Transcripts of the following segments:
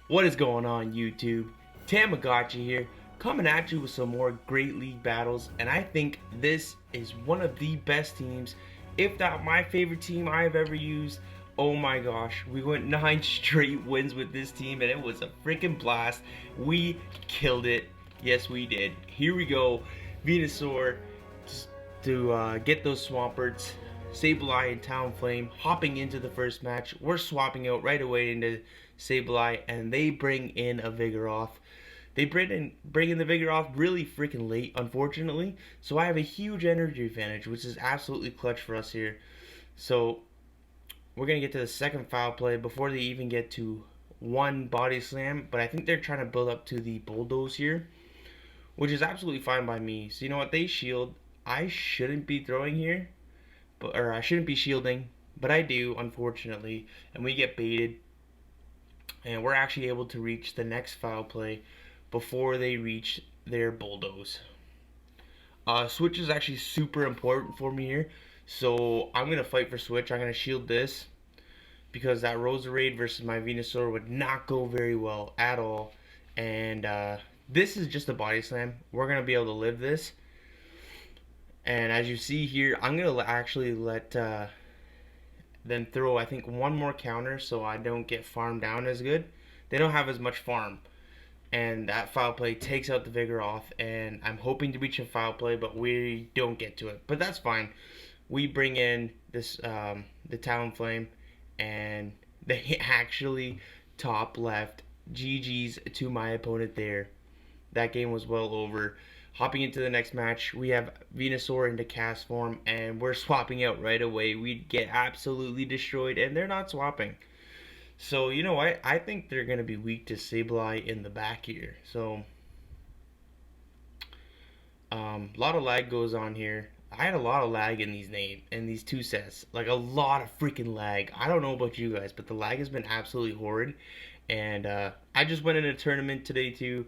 What is going on, YouTube? Thammagotcha here, coming at you with some more Great League battles, and I think this is one of the best teams, if not my favorite team I've ever used. Oh my gosh, we went 9 straight wins with this team, and it was a freaking blast. We killed it. Yes, we did. Here we go, Venusaur to get those swamperts. Sableye and Talonflame hopping into the first match. We're swapping out right away into Sableye, and they bring in a Vigoroth. They bring in the Vigoroth really freaking late, unfortunately. So I have a huge energy advantage, which is absolutely clutch for us here. So we're gonna get to the second foul play before they even get to one body slam. But I think they're trying to build up to the bulldoze here, which is absolutely fine by me. So you know what? They shield. I shouldn't be throwing here. Or I shouldn't be shielding, but I do, unfortunately, and we get baited, and we're actually able to reach the next foul play before they reach their bulldoze. Switch is actually super important for me here, so I'm gonna fight for switch. I'm gonna shield this because that Roserade versus my Venusaur would not go very well at all, and this is just a body slam. We're gonna be able to live this. And as you see here, I'm going to actually let them throw, I think, one more counter so I don't get farmed down as good. They don't have as much farm. And that foul play takes out the Vigoroth. And I'm hoping to reach a foul play, but we don't get to it. But that's fine. We bring in this the Talonflame, and they actually top left. GG's to my opponent there. That game was well over. Hopping into the next match, we have Venusaur into cast form, and we're swapping out right away. We get absolutely destroyed, and they're not swapping. So, you know what? I think they're going to be weak to sableye in the back here. So, a lot of lag goes on here. I had a lot of lag in these two sets. Like, a lot of freaking lag. I don't know about you guys, but the lag has been absolutely horrid. And I just went in a tournament today, too,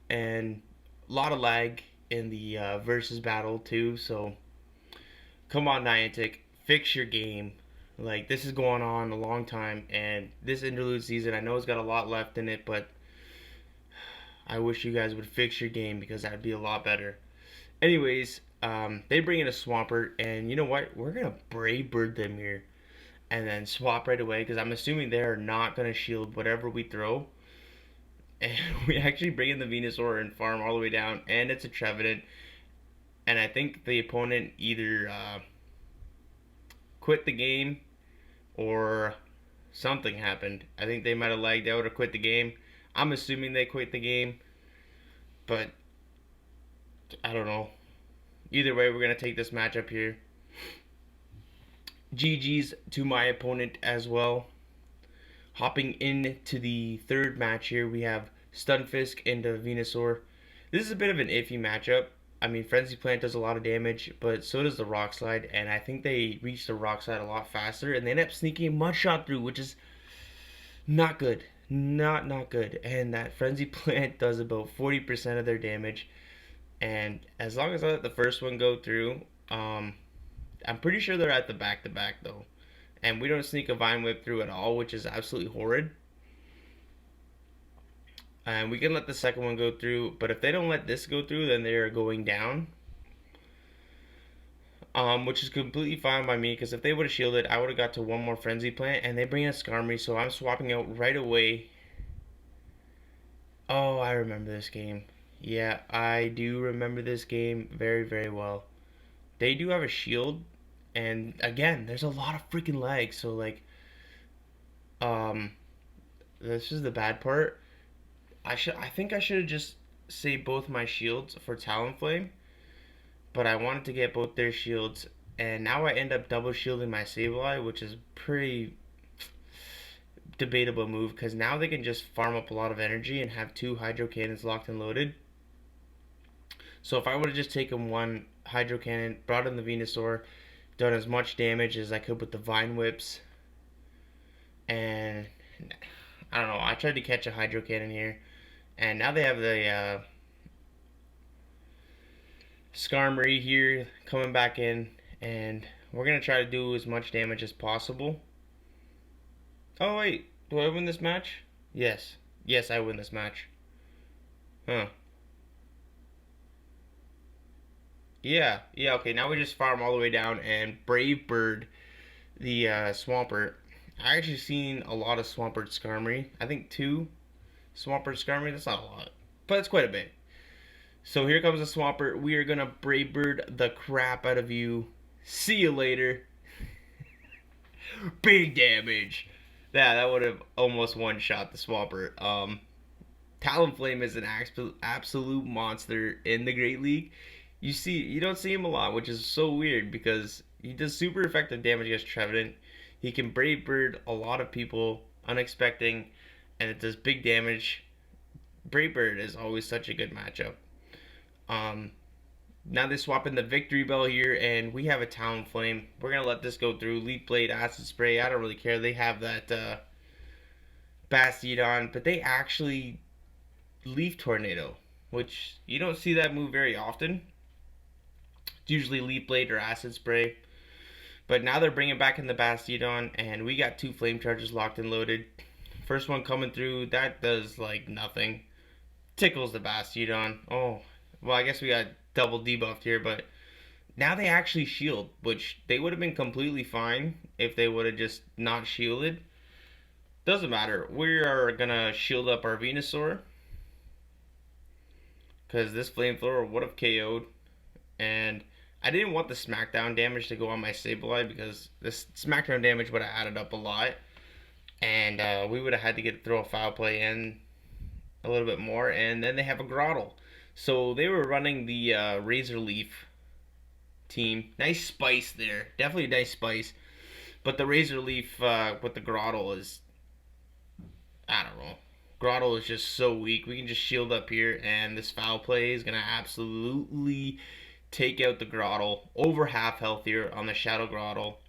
and a lot of lag in the versus battle too. So come on, Niantic, fix your game. Like, this is going on a long time, and this interlude season, I know it's got a lot left in it, but I wish you guys would fix your game because that'd be a lot better. Anyways, they bring in a Swampert, and you know what? We're gonna Brave Bird them here and then swap right away because I'm assuming they're not gonna shield whatever we throw. And we actually bring in the Venusaur and farm all the way down, and it's a Trevenant. And I think the opponent either quit the game or something happened. I think they might have lagged out or quit the game. I'm assuming they quit the game, but I don't know. Either way, we're going to take this matchup here. GG's to my opponent as well. Hopping into the third match here, we have Stunfisk into Venusaur. This is a bit of an iffy matchup. I mean, Frenzy Plant does a lot of damage, but so does the Rock Slide, and I think they reach the Rock Slide a lot faster, and they end up sneaking a Mud Shot through, which is not good. Not good. And that Frenzy Plant does about 40% of their damage, and as long as I let the first one go through, I'm pretty sure they're at the back-to-back, though. And we don't sneak a Vine Whip through at all, which is absolutely horrid. And we can let the second one go through, but if they don't let this go through, then they're going down. Which is completely fine by me, because if they would have shielded, I would have got to one more Frenzy Plant, and they bring in a Skarmory, so I'm swapping out right away. Oh, I remember this game. Yeah, I do remember this game very, very well. They do have a shield. And again, there's a lot of freaking lag, so like, this is the bad part. I think I should have just saved both my shields for Talonflame, but I wanted to get both their shields, and now I end up double shielding my Sableye, which is pretty debatable move, because now they can just farm up a lot of energy and have 2 Hydro Cannons locked and loaded. So if I would have just taken one Hydro Cannon, brought in the Venusaur, done as much damage as I could with the Vine Whips, and I don't know, I tried to catch a Hydro Cannon here, and now they have the Skarmory here coming back in, and we're going to try to do as much damage as possible. Oh wait, do I win this match? Yes. Yes, I win this match. Huh. Yeah, yeah, okay, now we just farm all the way down and Brave Bird the Swampert. I actually seen a lot of Swampert Skarmory. I think two Swampert Skarmory, that's not a lot, but it's quite a bit. So here comes the Swampert. We are gonna Brave Bird the crap out of you. See you later. Big damage. Yeah, that would have almost one shot the Swampert. Talonflame is an absolute monster in the Great League. You don't see him a lot, which is so weird because he does super effective damage against Trevenant. He can Brave Bird a lot of people, unexpecting, and it does big damage. Brave Bird is always such a good matchup. Um, Now they swap in the Victory Bell here, and we have a Talonflame. We're gonna let this go through. Leaf Blade, Acid Spray. I don't really care. They have that Bastiodon, but they actually Leaf Tornado, which you don't see that move very often. It's usually Leaf Blade or Acid Spray. But now they're bringing back in the Bastiodon, and we got two Flame Charges locked and loaded. First one coming through, that does like nothing. Tickles the Bastiodon. Oh, well, I guess we got double debuffed here, but now they actually shield, which they would have been completely fine if they would have just not shielded. Doesn't matter. We are gonna shield up our Venusaur because this flamethrower would have KO'd, and I didn't want the smackdown damage to go on my sableye because this smackdown damage would have added up a lot, and we would have had to throw a foul play in a little bit more, and then they have a Grottle. So they were running the Razor Leaf team. Nice spice there. Definitely a nice spice. But the Razor Leaf with the Grottle is, I don't know. Grottle is just so weak. We can just shield up here, and this foul play is going to absolutely take out the Grottle. Over half health here on the Shadow Grottle.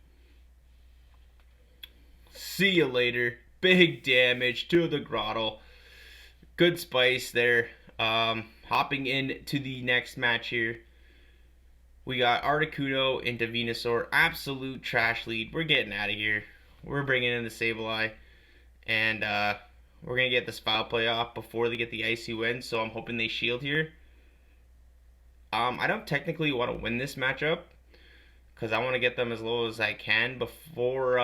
See you later. Big damage to the Grottle. Good spice there. Hopping into the next match here. We got Articuno into Venusaur. Absolute trash lead. We're getting out of here. We're bringing in the Sableye. And we're going to get this foul play off before they get the Icy Wind. So I'm hoping they shield here. I don't technically want to win this matchup, because I want to get them as low as I can before...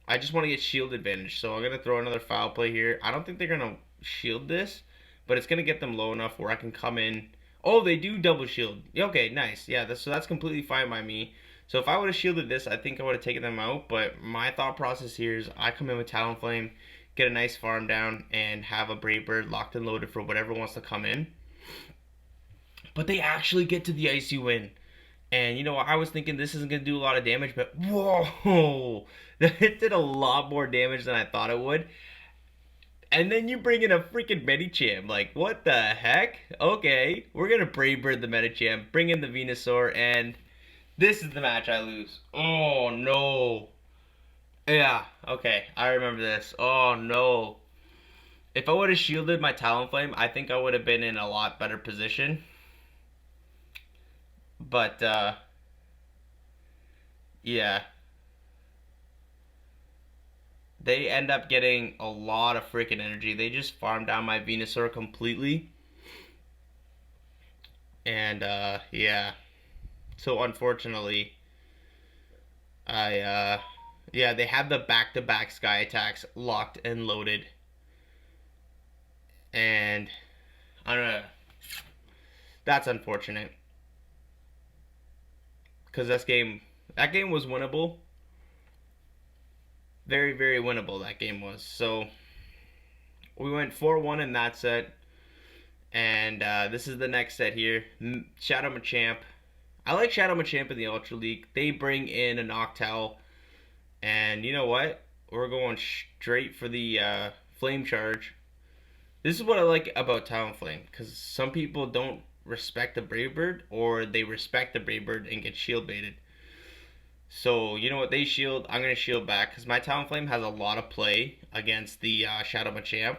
I just want to get shield advantage, so I'm going to throw another foul play here. I don't think they're going to shield this, but it's going to get them low enough where I can come in. Oh, they do double shield. Okay, nice. Yeah, so that's completely fine by me. So if I would have shielded this, I think I would have taken them out, but my thought process here is I come in with Talonflame, get a nice farm down, and have a Brave Bird locked and loaded for whatever wants to come in. But they actually get to the Icy Wind. And you know, I was thinking this isn't going to do a lot of damage, but whoa, it did a lot more damage than I thought it would. And then you bring in a freaking Medicham. Like, what the heck? Okay, we're going to Brave Bird the Medicham, bring in the Venusaur, and this is the match I lose. Oh, no. Yeah, okay, I remember this. Oh, no. If I would have shielded my Talonflame, I think I would have been in a lot better position. But, yeah. They end up getting a lot of freaking energy. They just farm down my Venusaur completely. And, yeah. So, unfortunately, yeah, they have the back-to-back Sky attacks locked and loaded. And, I don't know. That's unfortunate. Because that game was winnable. Very, very winnable that game was. So we went 4-1 in that set. And this is the next set here. Shadow Machamp. I like Shadow Machamp in the Ultra League. They bring in a Noctowl. And you know what? We're going straight for the Flame Charge. This is what I like about Talonflame. Because some people don't respect the Brave Bird, or they respect the Brave Bird and get shield baited. So, you know what, they shield, I'm going to shield back, because my Talonflame has a lot of play against the Shadow Machamp.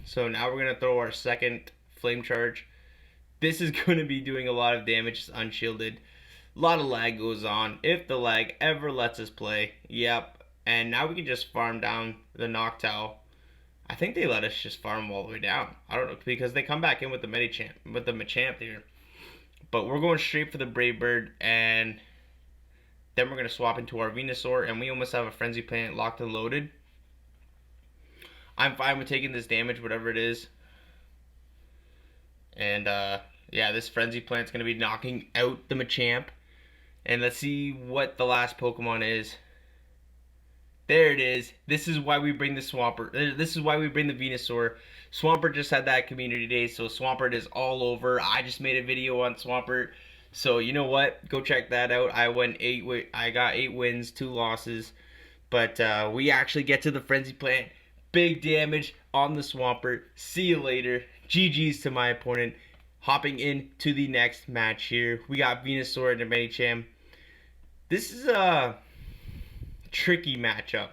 So now we're going to throw our second Flame Charge. This is going to be doing a lot of damage, it's unshielded. A lot of lag goes on, if the lag ever lets us play. Yep, And now we can just farm down the Noctowl. I think they let us just farm all the way down. I don't know, because they come back in with the Machamp here. But we're going straight for the Brave Bird, and then we're going to swap into our Venusaur, and we almost have a Frenzy Plant locked and loaded. I'm fine with taking this damage, whatever it is. And yeah, this Frenzy Plant's going to be knocking out the Machamp. And let's see what the last Pokemon is. There it is. This is why we bring the Swampert. This is why we bring the Venusaur. Swampert just had that community day, so Swampert is all over. I just made a video on Swampert. So you know what? Go check that out. I got 8 wins, 2 losses. But we actually get to the Frenzy Plant. Big damage on the Swampert. See you later. GG's to my opponent. Hopping into the next match here. We got Venusaur and Machamp. This is a tricky matchup,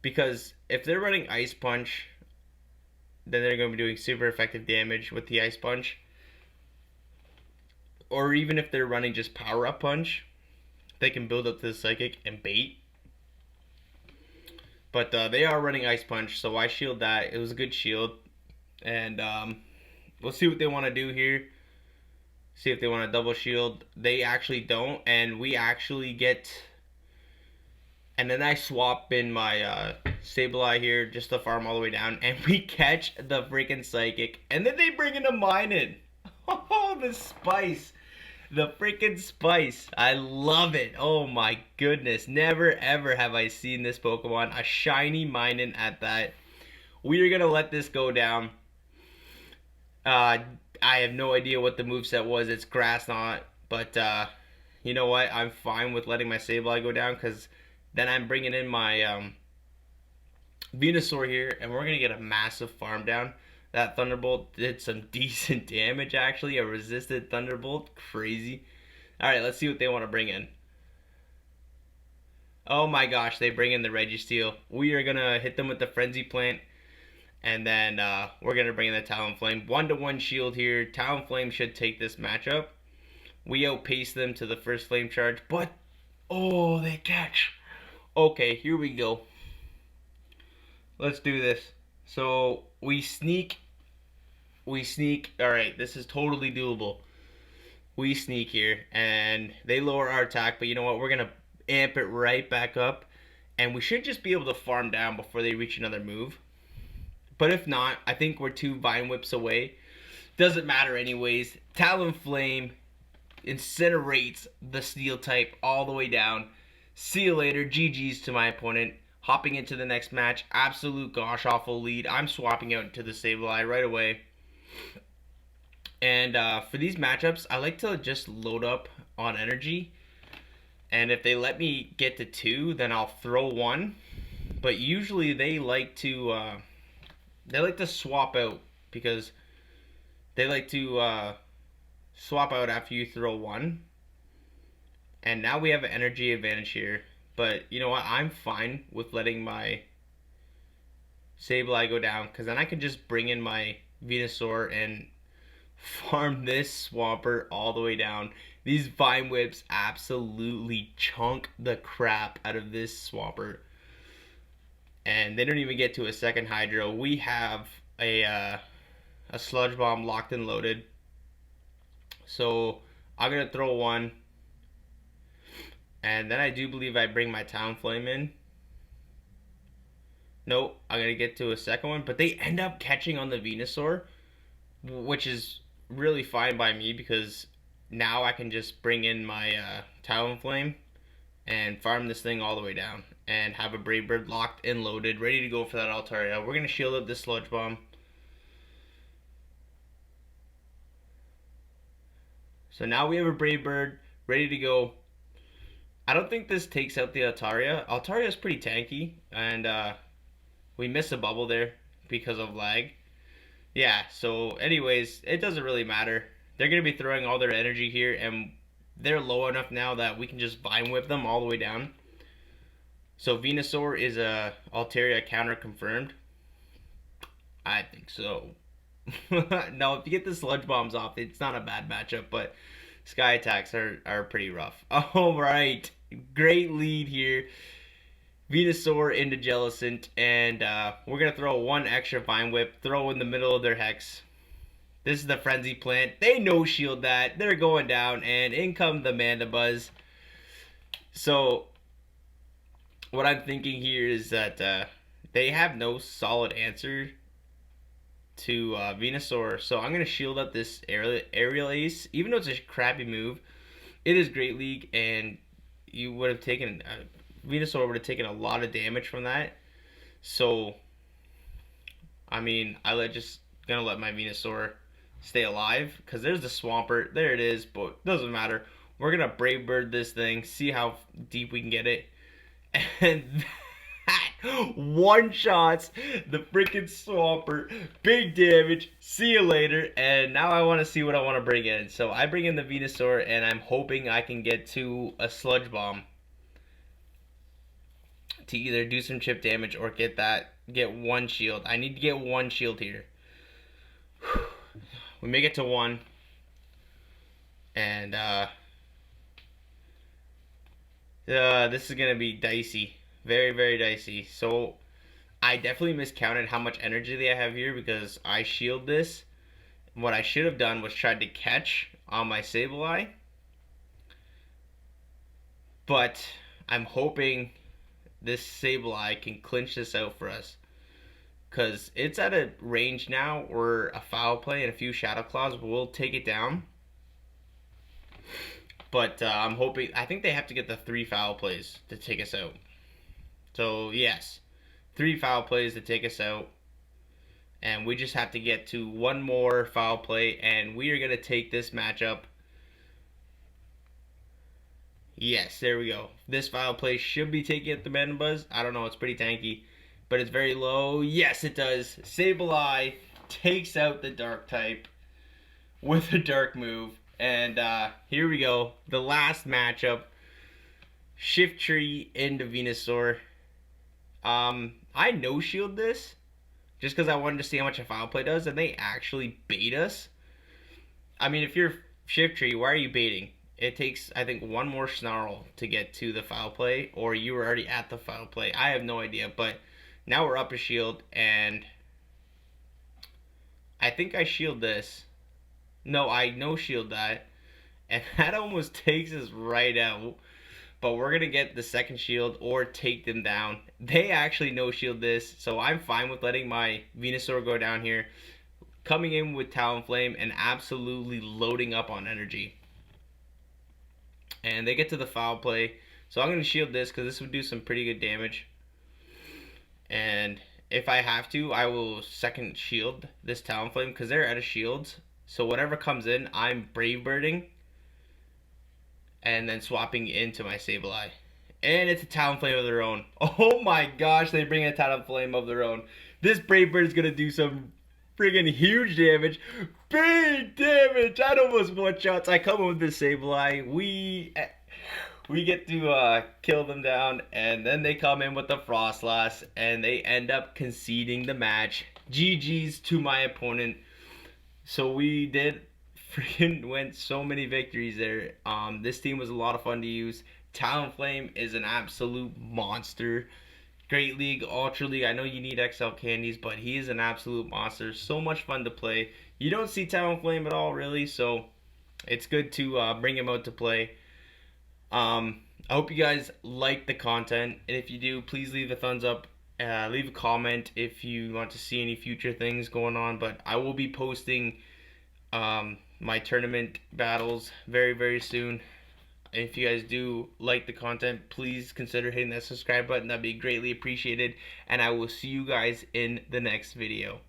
because if they're running Ice Punch, then they're going to be doing super effective damage with the Ice Punch. Or even if they're running just Power Up Punch, they can build up to the Psychic and bait. But they are running Ice Punch, so I shield that. It was a good shield. And we'll see what they want to do here. See if they want to double shield. They actually don't, and we actually get... And then I swap in my sableye here just to farm all the way down, and we catch the freaking Psychic. And then they bring in a mine in. Oh, the spice. The freaking spice. I love it. Oh my goodness. Never ever have I seen this Pokemon. A shiny Minun at that. We are going to let this go down. I have no idea what the moveset was. It's Grass Knot. But you know what? I'm fine with letting my Sableye go down, because then I'm bringing in my Venusaur here, and we're going to get a massive farm down. That Thunderbolt did some decent damage, actually. A resisted Thunderbolt. Crazy. Alright, let's see what they want to bring in. Oh my gosh, they bring in the Registeel. We are going to hit them with the Frenzy Plant. And then we're going to bring in the Talonflame. 1-to-1 shield here. Talonflame should take this matchup. We outpace them to the first Flame Charge. But, oh, they catch. Okay, here we go. Let's do this. So, we sneak. Alright, this is totally doable. We sneak here, and they lower our attack, but you know what? We're going to amp it right back up, and we should just be able to farm down before they reach another move. But if not, I think we're 2 Vine Whips away. Doesn't matter anyways. Talonflame incinerates the Steel type all the way down. See you later. GG's to my opponent. Hopping into the next match. Absolute gosh awful lead. I'm swapping out to the Sableye right away. And for these matchups, I like to just load up on energy. And if they let me get to 2, then I'll throw 1. But usually they like to swap out, because they like to swap out after you throw 1. And now we have an energy advantage here. But you know what? I'm fine with letting my Sableye go down, because then I can just bring in my Venusaur and farm this Swampert all the way down. These Vine Whips absolutely chunk the crap out of this Swampert. And they don't even get to a second Hydro. We have a Sludge Bomb locked and loaded. So I'm going to throw 1. And then I do believe I bring my Talonflame in. Nope, I'm going to get to a second one. But they end up catching on the Venusaur, which is really fine by me, because now I can just bring in my Talonflame and farm this thing all the way down. And have a Brave Bird locked and loaded, ready to go for that Altaria. We're going to shield up this Sludge Bomb. So now we have a Brave Bird ready to go. I don't think this takes out the Altaria. Altaria is pretty tanky, and we missed a bubble there because of lag. Yeah, so anyways, it doesn't really matter. They're going to be throwing all their energy here, and they're low enough now that we can just Vine Whip them all the way down. So Venusaur is a Altaria counter confirmed. I think so. No, if you get the Sludge Bombs off, it's not a bad matchup, but Sky Attacks are pretty rough. Alright, great lead here. Venusaur into Jellicent, and we're going to throw one extra Vine Whip, throw in the middle of their Hex. This is the Frenzy Plant. They no-shield that. They're going down, and in come the Mandibuzz. So, what I'm thinking here is that they have no solid answer to Venusaur. So, I'm going to shield up this Aerial Ace. Even though it's a crappy move, it is Great League, and you would have taken... Venusaur would have taken a lot of damage from that. So, I mean, just gonna let my Venusaur stay alive, because there's the Swampert. There it is, but doesn't matter. We're gonna Brave Bird this thing, see how deep we can get it, and that one-shots the freaking Swampert. Big damage. See you later. And now I want to see what I want to bring in. So I bring in the Venusaur, and I'm hoping I can get to a Sludge Bomb to either do some chip damage or get one shield. I need to get one shield here. We make it to one, and this is gonna be dicey, very, very dicey. So I definitely miscounted how much energy they have here because I shield this. What I should have done was tried to catch on my sableye, but I'm hoping this sableye can clinch this out for us, because it's at a range now where a foul play and a few Shadow Claws will take it down. But I'm hoping, I think they have to get the 3 foul plays to take us out. So yes, 3 foul plays to take us out, and we just have to get to one more foul play, and we are going to take this matchup. Yes, there we go. This foul play should be taking at the Mandibuzz. I don't know, it's pretty tanky, but it's very low. Yes, it does. Sableye takes out the Dark type with a Dark move. And here we go. The last matchup. Shift Tree into Venusaur. I no-shield this just because I wanted to see how much a foul play does, and they actually bait us. I mean, if you're Shift Tree, why are you baiting? It takes, I think, one more Snarl to get to the foul play, or you were already at the foul play. I have no idea, but now we're up a shield, and I think I shield this. No, I no-shield that, and that almost takes us right out. But we're going to get the second shield or take them down. They actually no-shield this, so I'm fine with letting my Venusaur go down here, coming in with Talonflame and absolutely loading up on energy. And they get to the foul play, so I'm going to shield this because this would do some pretty good damage. And if I have to, I will second shield this Talonflame because they're out of shields. So whatever comes in, I'm Brave Birding and then swapping into my Sableye. And it's a Talonflame of their own. Oh my gosh, they bring a Talonflame of their own. This Brave Bird is going to do some friggin' huge damage. Big damage! I'd almost one-shots. I come in with this Sableye. We get to kill them down, and then they come in with the Frostlass, and they end up conceding the match. GG's to my opponent. So we did freaking win so many victories there. This team was a lot of fun to use. Talonflame is an absolute monster. Great League, Ultra League, I know you need XL candies, but he is an absolute monster. So much fun to play. You don't see Talonflame at all, really, so it's good to bring him out to play. I hope you guys like the content, and if you do, please leave a thumbs up. Leave a comment if you want to see any future things going on, but I will be posting my tournament battles very, very soon. If you guys do like the content, please consider hitting that subscribe button. That'd be greatly appreciated, and I will see you guys in the next video.